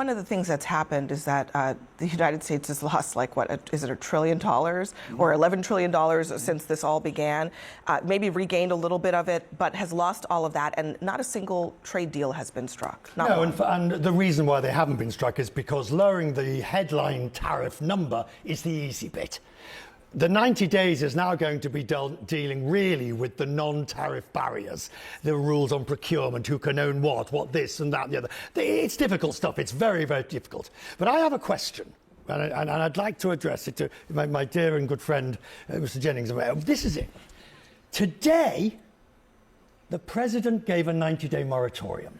one of the things that's happened is that the United States has lost, like, what, is it $1 trillion or $11 trillion since this all began? Maybe regained a little bit of it, but has lost all of that, and not a single trade deal has been struck. No, and the reason why they haven't been struck is because lowering the headline tariff number is the easy bit. The 90 days is now going to be dealing really with the non-tariff barriers, the rules on procurement, who can own what this and that and the other. It's difficult stuff. It's very, very difficult. But I have a question, and I'd like to address it to my dear and good friend, Mr. Jennings. This is it. Today, the president gave a 90-day moratorium.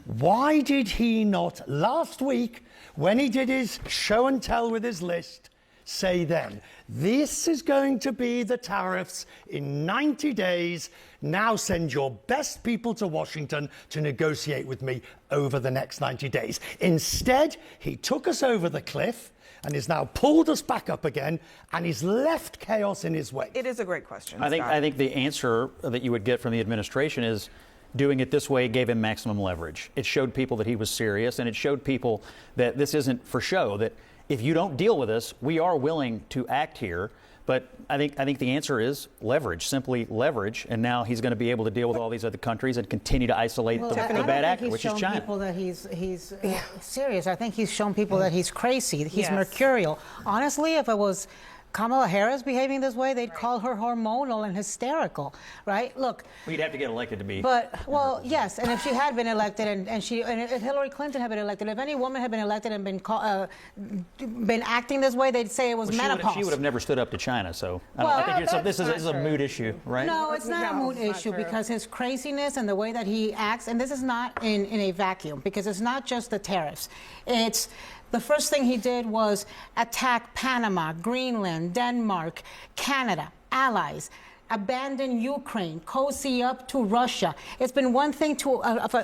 Why did he not last week, when he did his show and tell with his list, say then, this is going to be the tariffs in 90 days. Now send your best people to Washington to negotiate with me over the next 90 days. Instead, he took us over the cliff and has now pulled us back up again, and he's left chaos in his wake. It is a great question, I think the answer that you would get from the administration is doing it this way gave him maximum leverage. It showed people that he was serious, and it showed people that this isn't for show, that if you don't deal with us, we are willing to act here. But I think the answer is leverage, simply leverage. And now he's going to be able to deal with all these other countries and continue to isolate the bad actor, which is China. People that he's serious. I think he's shown people that he's crazy. He's mercurial. Honestly, if it was Kamala Harris behaving this way, they'd call her hormonal and hysterical, right? Look. Well, you'd have to get elected to be. But, well, yes, and if she had been elected and if Hillary Clinton had been elected, if any woman had been elected and been acting this way, they'd say it was menopause. She would have never stood up to China, so I think this is a mood issue, right? No, it's not a mood issue because his craziness and the way that he acts, and this is not in a vacuum, because it's not just the tariffs. It's the first thing he did was attack Panama, Greenland, Denmark, Canada, allies, abandon Ukraine, cozy up to Russia. It's been one thing to after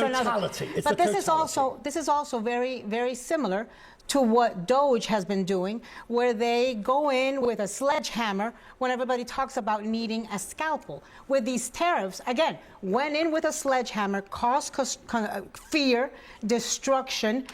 another. But this is also very, very similar to what Doge has been doing, where they go in with a sledgehammer when everybody talks about needing a scalpel. With these tariffs, again, went in with a sledgehammer, caused fear, destruction,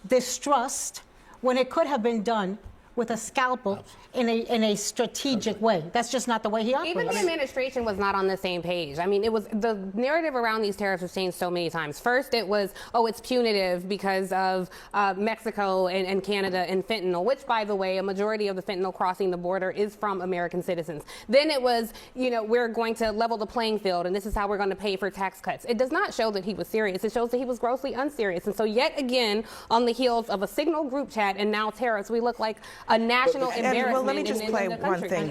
distrust, when it could have been done with a scalpel in a strategic way. That's just not the way he operates. Even the administration was not on the same page. I mean, it was the narrative around these tariffs has changed so many times. First, it was, oh, it's punitive because of Mexico and Canada and fentanyl, which, by the way, a majority of the fentanyl crossing the border is from American citizens. Then it was, you know, we're going to level the playing field, and this is how we're going to pay for tax cuts. It does not show that he was serious. It shows that he was grossly unserious. And so yet again, on the heels of a signal group chat and now tariffs, we look like a national embarrassment. Well, let me just play one thing.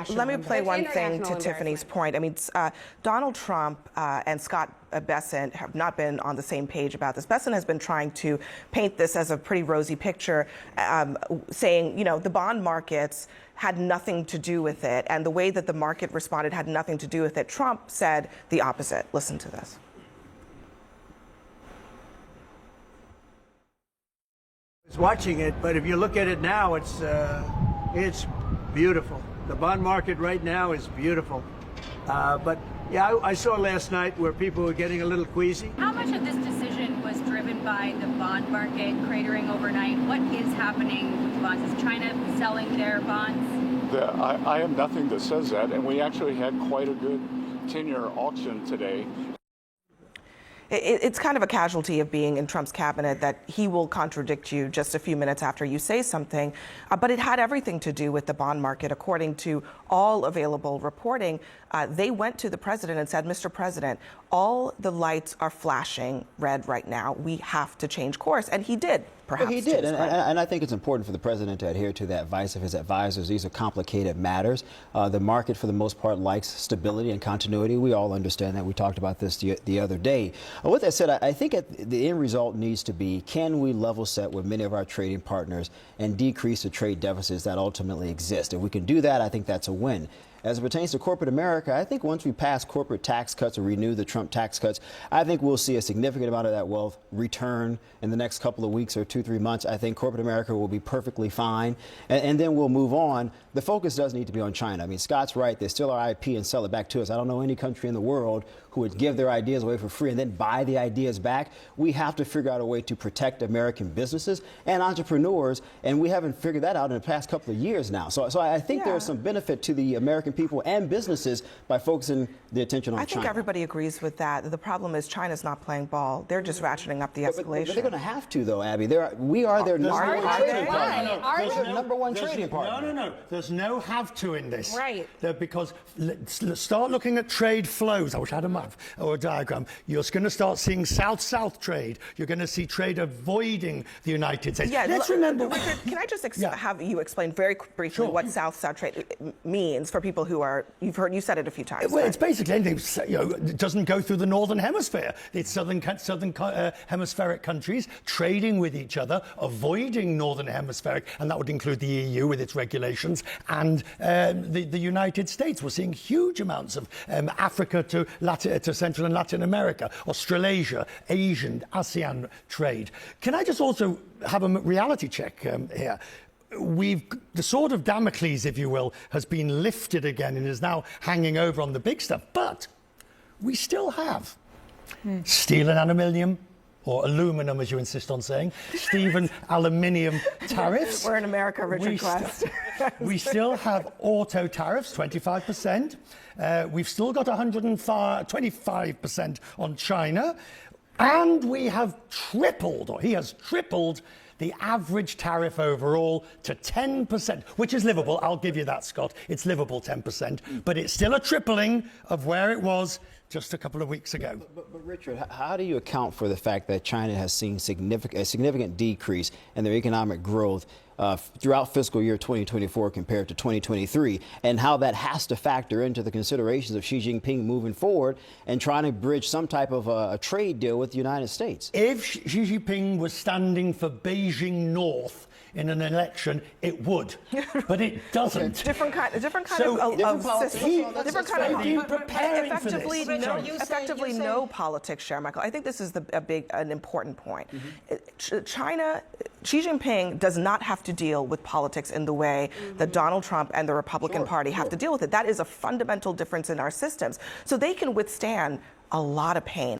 Let me play one thing to Tiffany's point. I mean, Donald Trump and Scott Bessent have not been on the same page about this. Bessent has been trying to paint this as a pretty rosy picture, saying, you know, the bond markets had nothing to do with it, and the way that the market responded had nothing to do with it. Trump said the opposite. Listen to this. I was watching it, but if you look at it now, it's beautiful. The bond market right now is beautiful. But yeah, I saw last night where people were getting a little queasy. How much of this decision was driven by the bond market cratering overnight? What is happening with the bonds? Is China selling their bonds? I have nothing that says that, and we actually had quite a good 10-year auction today. It's kind of a casualty of being in Trump's cabinet that he will contradict you just a few minutes after you say something. But it had everything to do with the bond market. According to all available reporting, they went to the president and said, Mr. President, all the lights are flashing red right now. We have to change course. And he did, perhaps. Well, he did. And I think it's important for the president to adhere to the advice of his advisors. These are complicated matters. The market, for the most part, likes stability and continuity. We all understand that. We talked about this the other day. With that said, I think the end result needs to be, can we level set with many of our trading partners and decrease the trade deficits that ultimately exist? If we can do that, I think that's a win. As it pertains to corporate America, I think once we pass corporate tax cuts or renew the Trump tax cuts, I think we'll see a significant amount of that wealth return in the next couple of weeks or 2-3 months. I think corporate America will be perfectly fine, and then we'll move on. The focus does need to be on China. I mean, Scott's right. They steal our IP and sell it back to us. I don't know any country in the world who would give their ideas away for free and then buy the ideas back. We have to figure out a way to protect American businesses and entrepreneurs, and we haven't figured that out in the past couple of years now. So I think there's some benefit to the American people and businesses by focusing the attention on China. I think everybody agrees with that. The problem is China's not playing ball. They're just ratcheting up the escalation. But they're going to have to, though, Abby. We are their number one trading partner. We're their number one trading partner. No. There's no have to in this. Right. Because let's start looking at trade flows. I wish I had a map or a diagram. You're going to start seeing South-South trade. You're going to see trade avoiding the United States. Yeah, let's remember. Richard, can I just have you explain very briefly what South-South trade means for people who are, you said it a few times. Well, it's basically anything, it doesn't go through the Northern Hemisphere. It's southern hemispheric countries trading with each other, avoiding Northern Hemispheric, and that would include the EU with its regulations, and the United States. We're seeing huge amounts of Africa to Central and Latin America, Australasia, Asian, ASEAN trade. Can I just also have a reality check here? The sword of Damocles, if you will, has been lifted again and is now hanging over on the big stuff. But we still have steel and aluminium, or aluminum, as you insist on saying, steel and aluminium tariffs. We're in America, Richard Quest. We still have auto tariffs, 25%. We've still got 125% on China. And we have tripled, or he has tripled, the average tariff overall to 10%, which is livable. I'll give you that, Scott. It's livable, 10%. But it's still a tripling of where it was just a couple of weeks ago. But Richard, how do you account for the fact that China has seen a significant decrease in their economic growth throughout fiscal year 2024 compared to 2023, and how that has to factor into the considerations of Xi Jinping moving forward and trying to bridge some type of a trade deal with the United States? If Xi Jinping was standing for Beijing North in an election, it would, but it doesn't. Different kind of system. Different kind of effectively no politics, Michael. I think this is an important point. China, Xi Jinping does not have to deal with politics in the way that Donald Trump and the Republican Party have to deal with it. That is a fundamental difference in our systems. So they can withstand a lot of pain.